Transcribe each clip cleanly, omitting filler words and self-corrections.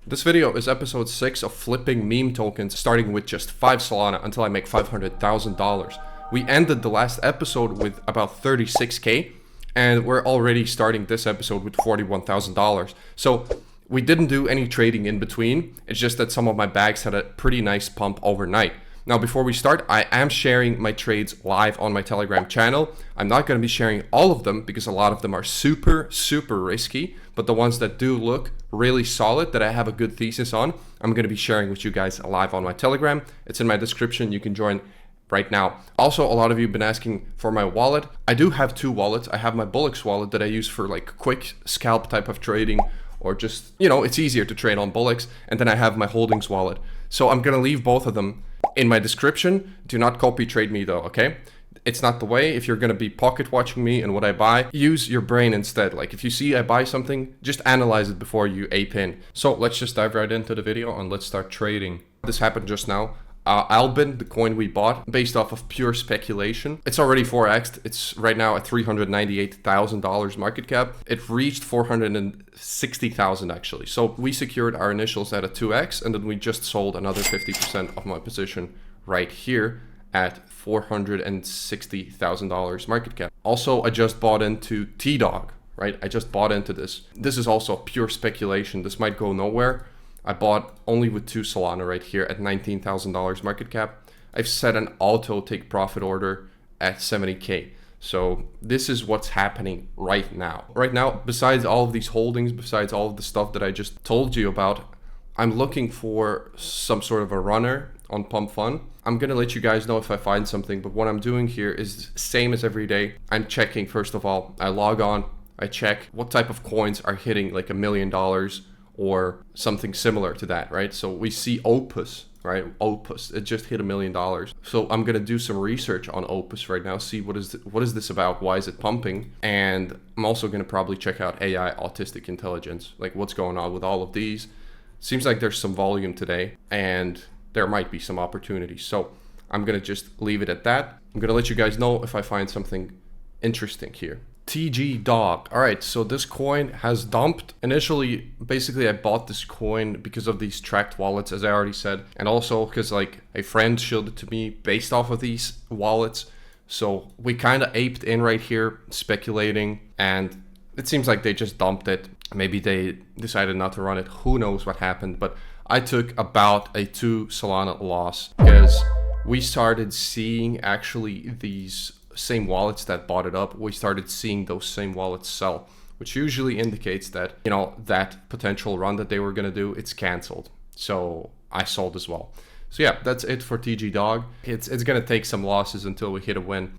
This video is episode 6 of flipping meme tokens, starting with just 5 solana until I make $500,000. We ended the last episode with about 36k, and we're already starting this episode with $41,000. So we didn't do any trading in between. It's just that some of my bags had a pretty nice pump overnight. Now, before we start, I am sharing my trades live on my Telegram channel. I'm not going to be sharing all of them because a lot of them are super risky, but the ones that do look really solid, that I have a good thesis on, I'm going to be sharing with you guys live on my Telegram. It's in my description. You can join right now. Also, a lot of you have been asking for my wallet. I do have 2 wallets. I have my Bullix wallet that I use for like quick scalp type of trading, or just, you know, it's easier to trade on Bullix. And then I have my holdings wallet. So I'm going to leave both of them in my description. Do not copy trade me though, okay? It's not the way. If you're going to be pocket watching me and what I buy, use your brain instead. Like if you see I buy something, just analyze it before you ape in. So let's just dive right into the video and let's start trading. This happened just now. Albin, the coin we bought, based off of pure speculation. It's already 4x'd. It's right now at $398,000 market cap. It reached 460,000 actually. So we secured our initials at a 2x, and then we just sold another 50% of my position right here at $460,000 market cap. Also, I just bought into T-Dog, right? I just bought into this. This is also pure speculation. This might go nowhere. I bought only with 2 Solana right here at $19,000 market cap. I've set an auto take profit order at 70k. So this is what's happening right now. Right now, besides all of these holdings, besides all of the stuff that I just told you about, I'm looking for some sort of a runner on Pump Fun. I'm gonna let you guys know if I find something, but what I'm doing here is same as every day. I'm checking, first of all, I log on, I check what type of coins are hitting like $1 million or something similar to that, right? So we see Opus, right? Opus, it just hit $1 million. So I'm gonna do some research on Opus right now, see what is this about, why is it pumping? And I'm also gonna probably check out AI, autistic intelligence, like what's going on with all of these. Seems like there's some volume today and there might be some opportunities. So I'm gonna just leave it at that. I'm gonna let you guys know if I find something interesting here. TG Dog. All right, so this coin has dumped. Initially, basically I bought this coin because of these tracked wallets, as I already said, and also because like a friend showed it to me based off of these wallets. So we kind of aped in right here, speculating, and it seems like they just dumped it. Maybe they decided not to run it. Who knows what happened? But I took about a 2 Solana loss because we started seeing actually these same wallets that bought it up, we started seeing those same wallets sell, which usually indicates that, you know, that potential run that they were going to do, it's canceled. So I sold as well. So yeah, that's it for TG Dog. It's going to take some losses until we hit a win.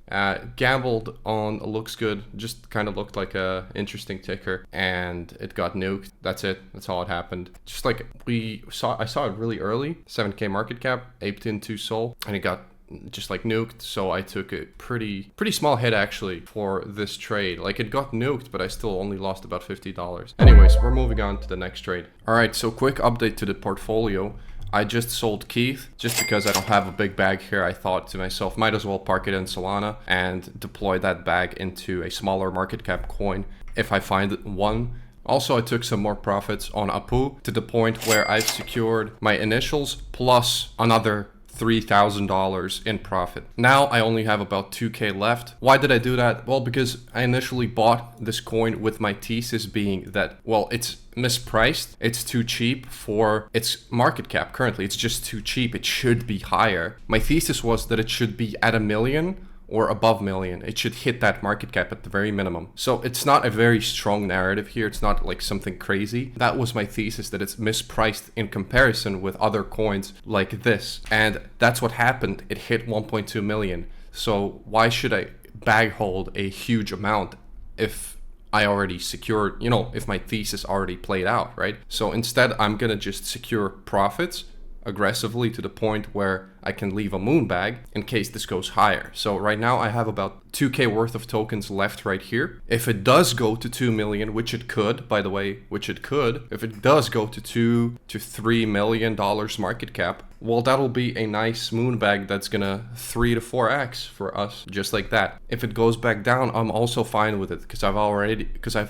Gambled on looks good, just kind of looked like a interesting ticker, and it got nuked. That's it. That's all it happened. Just like I saw it really early, 7k market cap, aped into Sol, and it got just like nuked. So I took a pretty small hit actually for this trade. Like it got nuked, but I still only lost about $50. Anyways, we're moving on to the next trade. All right, so quick update to the portfolio. I just sold Keith just because I don't have a big bag here. I thought to myself, might as well park it in Solana and deploy that bag into a smaller market cap coin if I find one. Also, I took some more profits on Apu to the point where I've secured my initials plus another $3,000 in profit. Now I only have about 2k left. Why did I do that? Well, because I initially bought this coin with my thesis being that, well, it's mispriced. It's too cheap for its market cap currently. It's just too cheap. It should be higher. My thesis was that it should be at $1 million or above $1 million. It should hit that market cap at the very minimum. So it's not a very strong narrative here. It's not like something crazy. That was my thesis, that it's mispriced in comparison with other coins like this. And that's what happened. It hit 1.2 million. So why should I bag hold a huge amount if I already secured, you know, if my thesis already played out, right? So instead, I'm gonna just secure profits aggressively to the point where I can leave a moon bag in case this goes higher. So right now I have about 2k worth of tokens left right here. If it does go to 2 million, which it could, by the way, if it does go to $2 to $3 million market cap, well, that'll be a nice moon bag that's gonna 3 to 4x for us, just like that. If it goes back down, I'm also fine with it because I've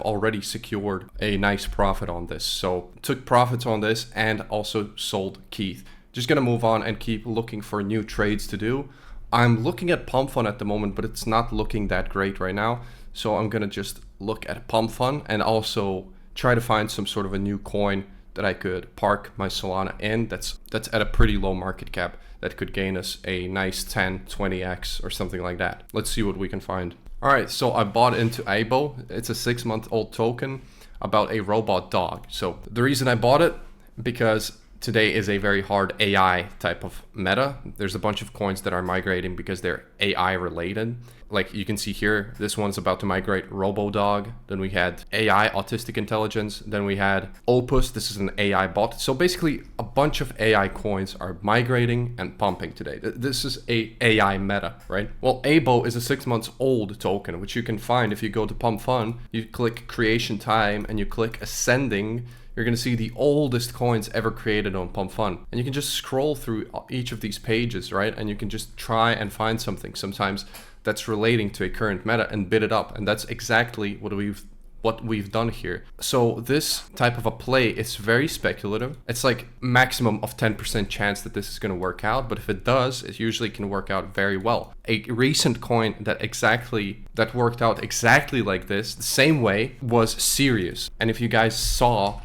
already secured a nice profit on this. So took profits on this and also sold Keith. Just gonna move on and keep looking for new trades to do. I'm looking at Pump Fund at the moment, but it's not looking that great right now. So I'm gonna just look at Pump Fund and also try to find some sort of a new coin that I could park my Solana in that's at a pretty low market cap that could gain us a nice 10, 20x or something like that. Let's see what we can find. All right, so I bought into Aibo. It's a 6-month-old token about a robot dog. So the reason I bought it, because today is a very hard AI type of meta. There's a bunch of coins that are migrating because they're AI related. Like you can see here, this one's about to migrate RoboDog. Then we had AI Autistic Intelligence. Then we had Opus. This is an AI bot. So basically a bunch of AI coins are migrating and pumping today. This is a AI meta, right? Well, ABO is a 6-month-old token, which you can find if you go to Pump Fund. You click creation time and you click ascending. You're going to see the oldest coins ever created on Pump Fund. And you can just scroll through each of these pages, right? And you can just try and find something sometimes that's relating to a current meta and bid it up. And that's exactly what we've done here. So this type of a play is very speculative. It's like maximum of 10% chance that this is going to work out. But if it does, it usually can work out very well. A recent coin that worked out exactly like this, the same way, was Sirius. And if you guys saw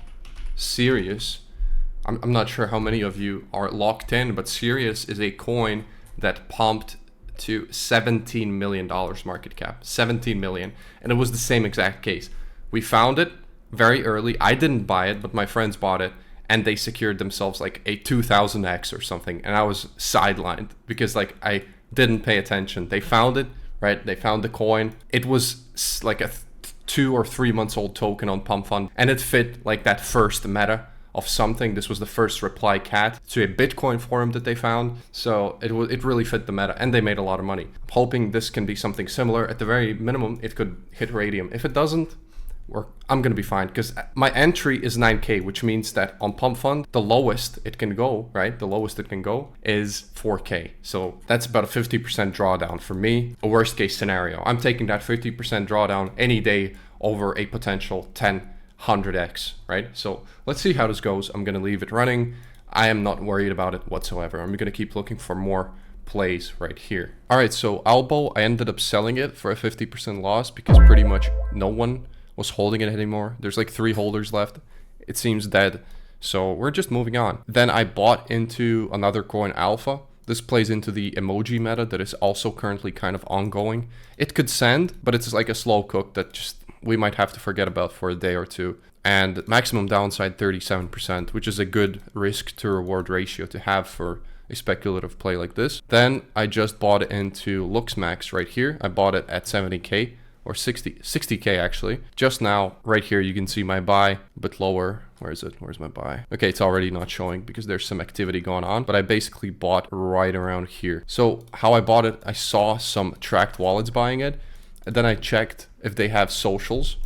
Sirius, I'm not sure how many of you are locked in, but Sirius is a coin that pumped to $17 million market cap, 17 million. And it was the same exact case. We found it very early. I didn't buy it, but my friends bought it and they secured themselves like a 2000x or something. And I was sidelined because like I didn't pay attention. They found it, right? They found the coin. It was like a 2 or 3 months old token on Pump Fund, and it fit like that first meta of something. This was the first reply cat to a Bitcoin forum that they found. So it really fit the meta and they made a lot of money. I'm hoping this can be something similar. At the very minimum, it could hit raydium. If it doesn't, I'm going to be fine because my entry is 9K, which means that on Pump Fund, the lowest it can go, right? The lowest it can go is 4K. So that's about a 50% drawdown for me, a worst case scenario. I'm taking that 50% drawdown any day over a potential 100x, right? So let's see how this goes. I'm going to leave it running. I am not worried about it whatsoever. I'm going to keep looking for more plays right here. All right, so Albo, I ended up selling it for a 50% loss because pretty much no one was holding it anymore. There's like 3 holders left. It seems dead. So we're just moving on. Then I bought into another coin, Alpha. This plays into the emoji meta that is also currently kind of ongoing. It could send, but it's like a slow cook that just we might have to forget about for a day or two. And maximum downside 37%, which is a good risk to reward ratio to have for a speculative play like this. Then I just bought into LuxMax right here. I bought it at 70K. Or 60K actually. Just now, right here, you can see my buy a bit lower. Where is it? Where's my buy? Okay, it's already not showing because there's some activity going on, but I basically bought right around here. So how I bought it, I saw some tracked wallets buying it. And then I checked if they have socials,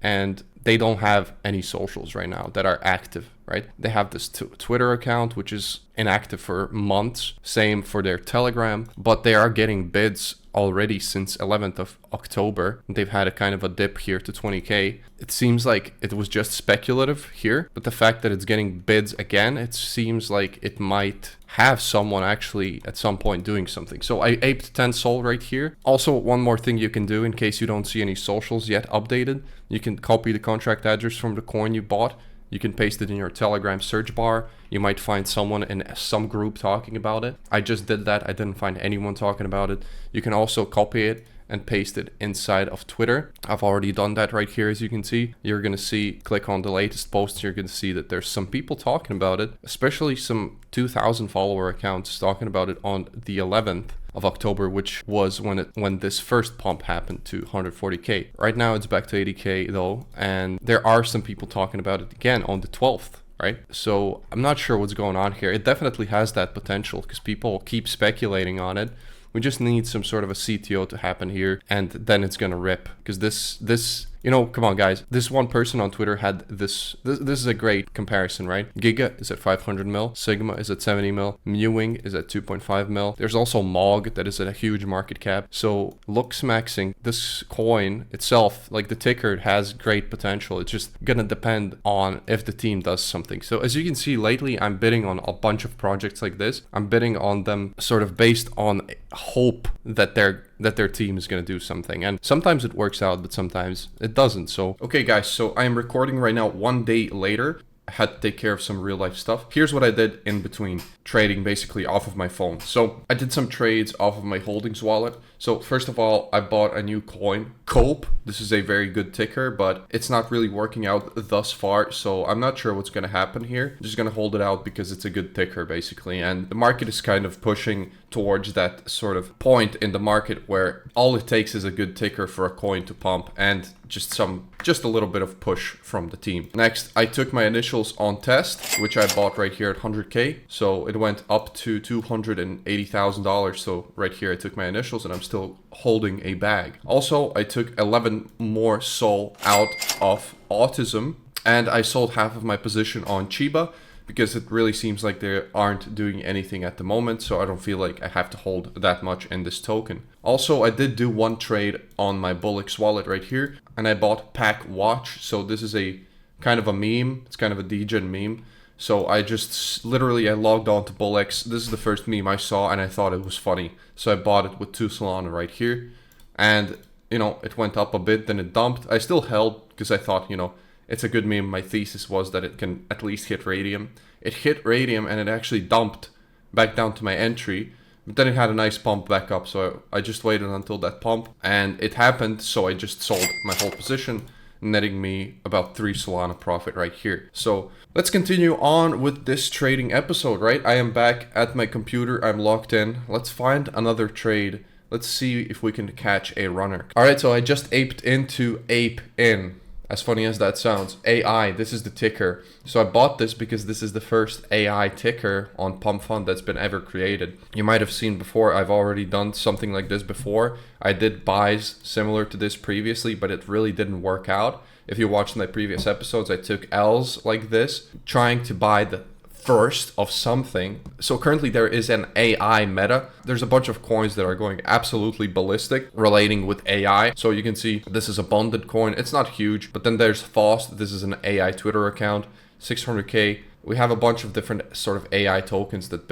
and they don't have any socials right now that are active, right? They have this Twitter account, which is inactive for months. Same for their Telegram, but they are getting bids already since 11th of October. They've had a kind of a dip here to 20K. It seems like it was just speculative here, but the fact that it's getting bids again, it seems like it might have someone actually at some point doing something. So I aped 10 sol right here. Also, one more thing you can do in case you don't see any socials yet updated, you can copy the contract address from the coin you bought. You can paste it in your Telegram search bar. You might find someone in some group talking about it. I just did that. I didn't find anyone talking about it. You can also copy it and paste it inside of Twitter. I've already done that right here, as you can see. You're going to see, click on the latest post. You're going to see that there's some people talking about it, especially some 2,000 follower accounts talking about it on the 11th of October, which was when this first pump happened to 140K. Right now it's back to 80K though, and there are some people talking about it again on the 12th, right? So I'm not sure what's going on here. It definitely has that potential because people keep speculating on it. We just need some sort of a CTO to happen here, and then it's gonna rip, because this You know, come on guys, this one person on Twitter had this is a great comparison, right? Giga is at 500 mil, Sigma is at 70 mil, Mewing is at 2.5 mil. There's also Mog that is at a huge market cap. So looks maxing, this coin itself, like the ticker, has great potential. It's just gonna depend on if the team does something. So as you can see, lately I'm bidding on a bunch of projects like this. I'm bidding on them sort of based on hope that their team is going to do something, and sometimes it works out, but sometimes it doesn't. So okay guys, so I am recording right now 1 day later. I had to take care of some real life stuff. Here's what I did in between trading, basically off of my phone. So I did some trades off of my holdings wallet. So first of all, I bought a new coin, Cope. This is a very good ticker, but it's not really working out thus far. So I'm not sure what's going to happen here. I'm just going to hold it out because it's a good ticker basically. And the market is kind of pushing towards that sort of point in the market where all it takes is a good ticker for a coin to pump and just a little bit of push from the team. Next, I took my initials on test, which I bought right here at 100K. So it went up to $280,000. So right here, I took my initials and I'm still holding a bag. Also, I took 11 more SOL out of Autism, and I sold half of my position on Chiba because it really seems like they aren't doing anything at the moment, so I don't feel like I have to hold that much in this token. Also, I did do one trade on my Bullix wallet right here, and I bought Pack Watch. So this is a kind of a meme. It's kind of a degen meme. So I just literally, I logged on to Bullix. This is the first meme I saw and I thought it was funny. So I bought it with 2 Solana right here. And, you know, it went up a bit, then it dumped. I still held because I thought, you know, it's a good meme. My thesis was that it can at least hit raydium. It hit raydium and it actually dumped back down to my entry. But then it had a nice pump back up. So I just waited until that pump and it happened. So I just sold my whole position, netting me about 3 Solana profit right here. So let's continue on with this trading episode, right? I am back at my computer. I'm logged in. Let's find another trade. Let's see if we can catch a runner. All right, so I just aped into Ape In. As funny as that sounds, AI, this is the ticker. So I bought this because this is the first AI ticker on Pump Fund that's been ever created. You might have seen before, I've already done something like this before. I did buys similar to this previously, but it really didn't work out. If you watched my previous episodes, I took L's like this, trying to buy the first of something. So currently there is an AI meta. There's a bunch of coins that are going absolutely ballistic relating with AI. So you can see this is a bonded coin. It's not huge, but then there's Faust. This is an AI Twitter account, 600K. We have a bunch of different sort of AI tokens that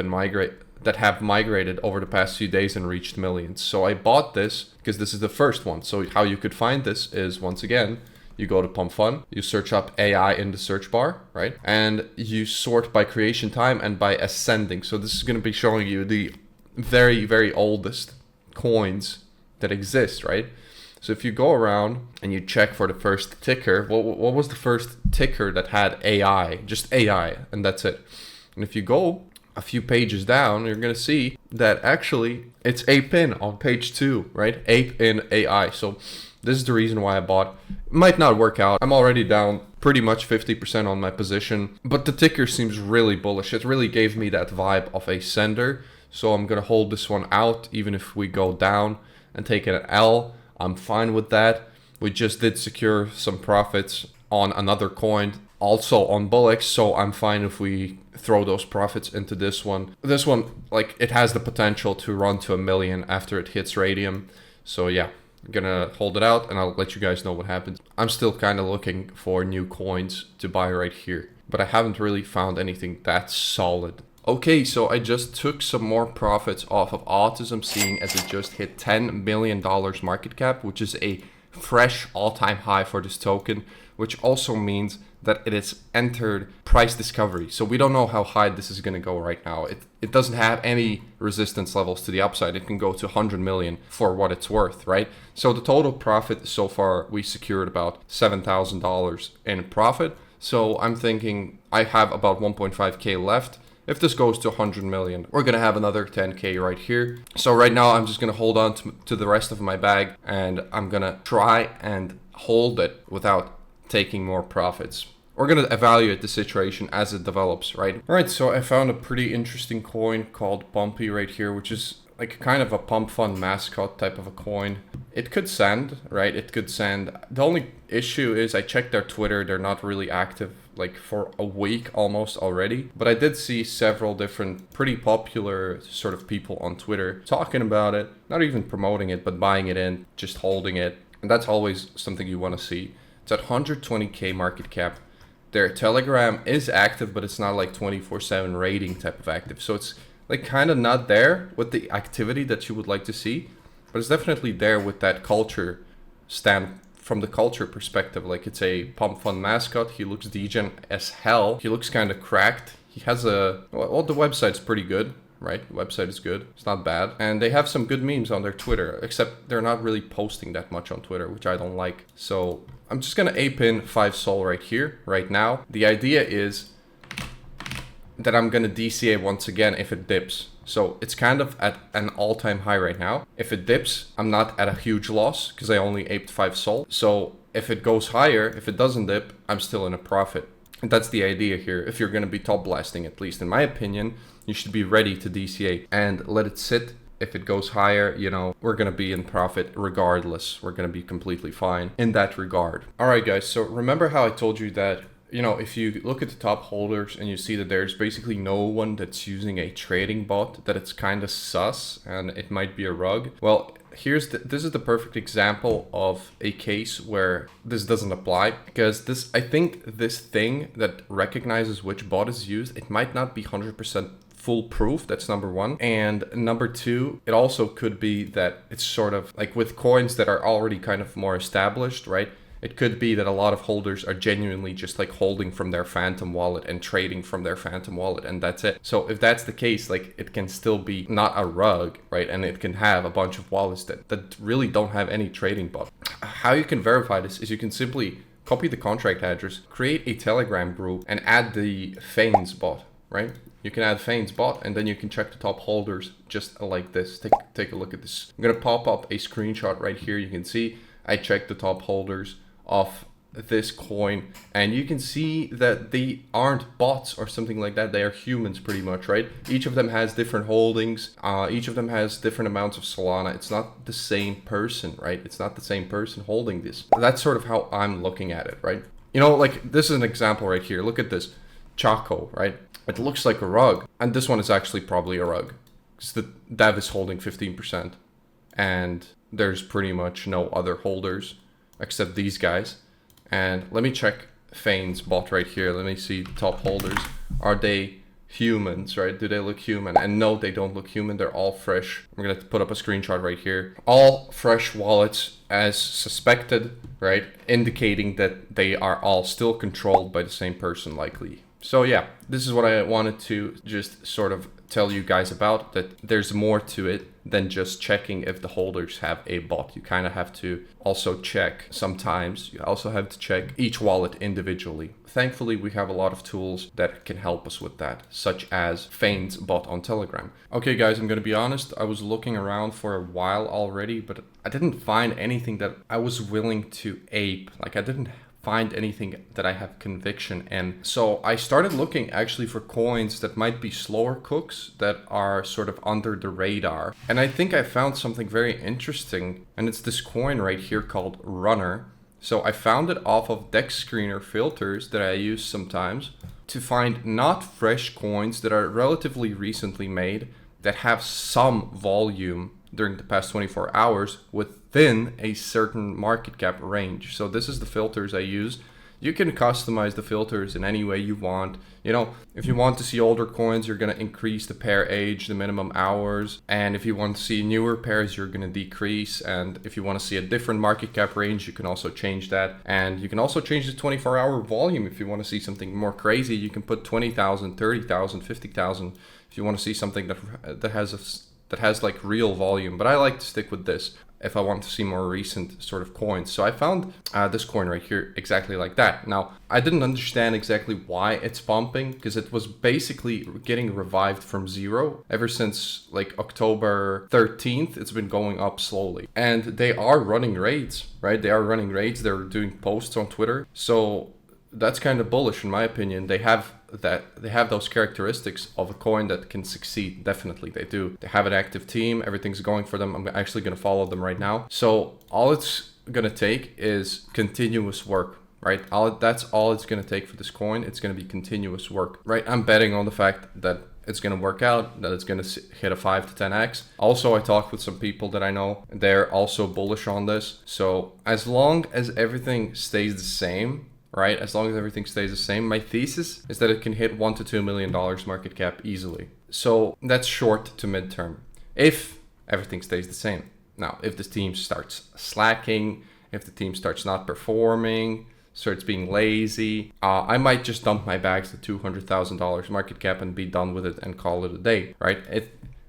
have migrated over the past few days and reached millions. So I bought this because this is the first one. So how you could find this is, once again, you go to Pump Fund, you search up AI in the search bar, right? And you sort by creation time and by ascending. So this is going to be showing you the very, very oldest coins that exist, right? So if you go around and you check for the first ticker, what was the first ticker that had AI? Just AI, and that's it. And if you go a few pages down, you're going to see that actually it's Ape In on page 2, right? Ape In AI. So this is the reason why I bought. It might not work out. I'm already down pretty much 50% on my position, but the ticker seems really bullish. It really gave me that vibe of a sender. So I'm going to hold this one out, even if we go down and take an L. I'm fine with that. We just did secure some profits on another coin, also on Bullix. So I'm fine if we throw those profits into this one. This one, like, it has the potential to run to 1 million after it hits raydium. So yeah. I'm gonna hold it out and I'll let you guys know what happens. I'm still kind of looking for new coins to buy right here, but I haven't really found anything that solid. Okay, so I just took some more profits off of Autism, seeing as it just hit $10 million market cap, which is a fresh all-time high for this token, which also means that it has entered price discovery. So we don't know how high this is going to go right now. It doesn't have any resistance levels to the upside. It can go to 100 million for what it's worth, right? So the total profit so far, we secured about $7,000 in profit. So I'm thinking I have about 1.5K left. If this goes to 100 million, we're going to have another 10K right here. So right now I'm just going to hold on to the rest of my bag, and I'm going to try and hold it without taking more profits. we're going to evaluate the situation as it develops, right? All right, so I found a pretty interesting coin called Bumpy right here, which is like kind of a pump fund mascot type of a coin. It could send, right? It could send. The only issue is I checked their Twitter. They're not really active like for a week almost already. But I did see several different pretty popular sort of people on Twitter talking about it, not even promoting it, but buying it in, just holding it. And that's always something you want to see. It's at 120K market cap. Their Telegram is active, but it's not like 24/7 rating type of active. So it's like kind of not there with the activity that you would like to see, but it's definitely there with that culture stand from the culture perspective. Like it's a pump fund mascot. He looks degen as hell. He looks kind of cracked. He has well, the website's pretty good, right? The website is good. It's not bad. And they have some good memes on their Twitter, except they're not really posting that much on Twitter, which I don't like. So I'm just going to ape in 5 sol right here, right now. The idea is that I'm going to DCA once again if it dips. So it's kind of at an all-time high right now. If it dips, I'm not at a huge loss because I only aped 5 sol. So if it goes higher, if it doesn't dip, I'm still in a profit. And that's the idea here. If you're going to be top blasting, at least in my opinion, you should be ready to DCA and let it sit. If it goes higher, you know, we're going to be in profit regardless. We're going to be completely fine in that regard. All right, guys. So remember how I told you that, you know, if you look at the top holders and you see that there's basically no one that's using a trading bot, that it's kind of sus and it might be a rug. Well, this is the perfect example of a case where this doesn't apply, because I think this thing that recognizes which bot is used, it might not be 100% foolproof. That's number one. And number two, it also could be that it's sort of like with coins that are already kind of more established, right? It could be that a lot of holders are genuinely just like holding from their Phantom wallet and trading from their Phantom wallet, and that's it. So if that's the case, like it can still be not a rug, right? And it can have a bunch of wallets that really don't have any trading bot. How you can verify this is you can simply copy the contract address, create a Telegram group, and add the Feigns bot, right? You can add Feigns bot, and then you can check the top holders just like this. Take a look at this. I'm gonna pop up a screenshot right here. You can see I checked the top holders of this coin, and you can see that they aren't bots or something like that. They are humans pretty much, right? Each of them has different holdings. Each of them has different amounts of Solana. It's not the same person, right? It's not the same person holding this. That's sort of how I'm looking at it, right? You know, like this is an example right here. Look at this Chaco, right? It looks like a rug, and this one is actually probably a rug because the dev is holding 15% and there's pretty much no other holders except these guys. And let me check Feigns bot right here. Let me see the top holders. Are they humans, right? Do they look human? And no, they don't look human. They're all fresh. I'm gonna put up a screenshot right here. All fresh wallets as suspected, right? Indicating that they are all still controlled by the same person likely. So yeah, this is what I wanted to just sort of tell you guys about, that there's more to it than just checking if the holders have a bot. You kind of have to also check sometimes. You also have to check each wallet individually. Thankfully, we have a lot of tools that can help us with that, such as Feigns bot on Telegram. Okay, guys, I'm going to be honest. I was looking around for a while already, but I didn't find anything that I was willing to ape. Like I didn't find anything that I have conviction in. So I started looking actually for coins that might be slower cooks, that are sort of under the radar. And I think I found something very interesting, and it's this coin right here called Runner. So I found it off of Dex Screener filters that I use sometimes to find not fresh coins that are relatively recently made, that have some volume during the past 24 hours within a certain market cap range. So this is the filters I use. You can customize the filters in any way you want. You know, if you want to see older coins, you're going to increase the pair age, the minimum hours. And if you want to see newer pairs, you're going to decrease. And if you want to see a different market cap range, you can also change that. And you can also change the 24-hour volume. If you want to see something more crazy, you can put 20,000, 30,000, 50,000. If you want to see something that has like real volume, but I like to stick with this if I want to see more recent sort of coins. So I found this coin right here exactly like that. Now, I didn't understand exactly why it's pumping, because it was basically getting revived from zero. Ever since like October 13th, it's been going up slowly. And they are running raids, right? They are running raids. They're doing posts on Twitter. So that's kind of bullish in my opinion. They have those characteristics of a coin that can succeed. Definitely they do. They have an active team, everything's going for them. I'm actually going to follow them right now. So all it's going to take is continuous work, right? That's all it's going to take for this coin. It's going to be continuous work, right? I'm betting on the fact that it's going to work out, that it's going to hit a 5 to 10x. Also, I talked with some people that I know. They're also bullish on this. So as long as everything stays the same, right? As long as everything stays the same, my thesis is that it can hit $1 to $2 million market cap easily. So that's short to midterm, if everything stays the same. Now, if the team starts slacking, if the team starts not performing, starts being lazy, I might just dump my bags to $200,000 market cap and be done with it and call it a day, right?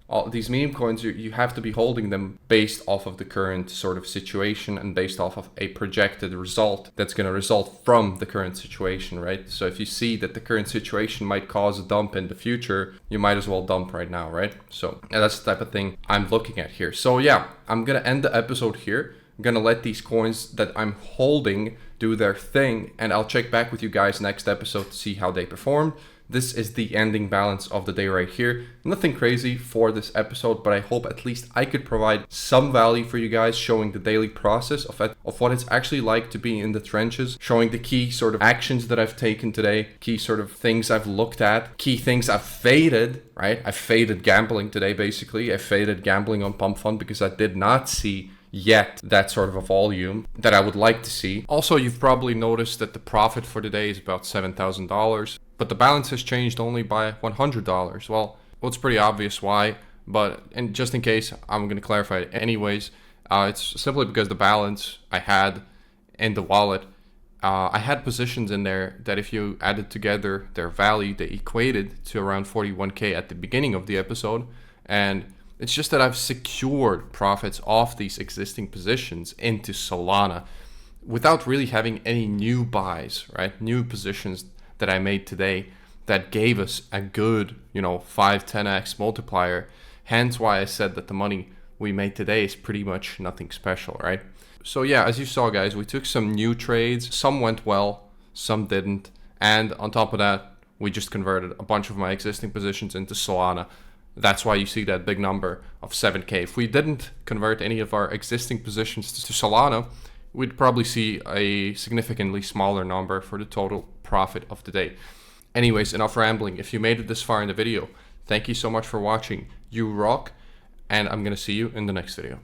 All these meme coins, you have to be holding them based off of the current sort of situation and based off of a projected result that's going to result from the current situation, right? So if you see that the current situation might cause a dump in the future, you might as well dump right now, right? So that's the type of thing I'm looking at here. So yeah, I'm going to end the episode here. I'm going to let these coins that I'm holding do their thing, and I'll check back with you guys next episode to see how they performed. This is the ending balance of the day right here. Nothing crazy for this episode, but I hope at least I could provide some value for you guys, showing the daily process of what it's actually like to be in the trenches, showing the key sort of actions that I've taken today, key sort of things I've looked at, key things I've faded, right? I faded gambling today, basically. I faded gambling on Pump Fund because I did not see yet that sort of a volume that I would like to see. Also, you've probably noticed that the profit for today is about $7,000, but the balance has changed only by $100. Well, it's pretty obvious why, and just in case, I'm going to clarify it anyways. It's simply because the balance I had in the wallet, I had positions in there that if you added together their value, they equated to around 41K at the beginning of the episode, and it's just that I've secured profits off these existing positions into Solana without really having any new buys, right? New positions that I made today that gave us a good, 5-10x multiplier. Hence why I said that the money we made today is pretty much nothing special, right? So yeah, as you saw, guys, we took some new trades. Some went well, some didn't. And on top of that, we just converted a bunch of my existing positions into Solana. That's why you see that big number of 7K. If we didn't convert any of our existing positions to Solana, we'd probably see a significantly smaller number for the total profit of the day. Anyways, enough rambling. If you made it this far in the video, thank you so much for watching. You rock, and I'm going to see you in the next video.